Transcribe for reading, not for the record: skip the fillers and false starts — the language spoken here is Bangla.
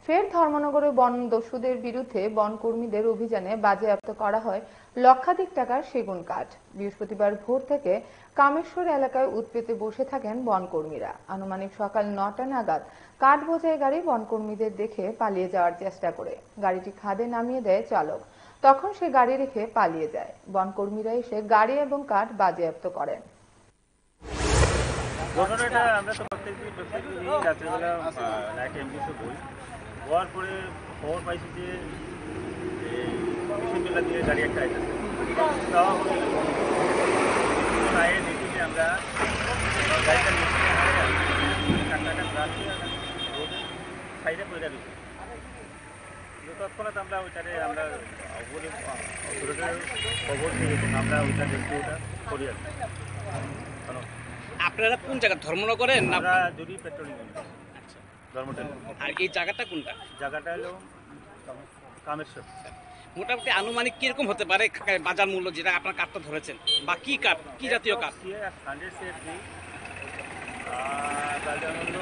ফের ধর্মনগরে বন দস্যুদের বিরুদ্ধে বনকর্মীদের অভিযানে বাজেয়াপ্ত করা হয় লক্ষাধিক টাকার সেগুন কাঠ। বৃহস্পতিবার ভোর থেকে কামেশ্বর এলাকায় উৎপেতে বসে থাকেন বনকর্মীরা। আনুমানিক সকাল ৯টা নাগাদ কাঠ বোঝাই গাড়ি বনকর্মীদের দেখে পালিয়ে যাওয়ার চেষ্টা করে গাড়িটি খাদে নামিয়ে দেয় চালক। তখন সে গাড়ি রেখে পালিয়ে যায়। বনকর্মীরা এসে গাড়ি এবং কাঠ বাজেয়াপ্ত করেন। ঘটনাটা আমরা তো প্রত্যেকদিন রাত্রেবেলা নাইট এমবিসে বই হওয়ার পরে খবর পাইছি যে বিশ্ববিদ্যালয় দিয়ে গাড়ি একটা আইতেছে। আয়ে দেখি যে আমরা গাড়িটা রোডের সাইডে করে দিচ্ছি। তৎক্ষণাৎ আমরা ওইটারে আমরা খবর দিয়ে আমরা ওইটা দেখি ওটা করি আর কি। আপনারা কোন জায়গা ধর্মনগরের না? আমরা জুড়ি পেট্রোলিং ধর্মটেল। আর এই জায়গাটা কোনটা? জায়গাটা হলো কামেশ্বর। মোটামুটি আনুমানিক কিরকম হতে পারে বাজার মূল্য, যেটা আপনার কাঠটা ধরেছেন, বা কি কাঠ, কি জাতীয় কাঠ? বাজার মূল্য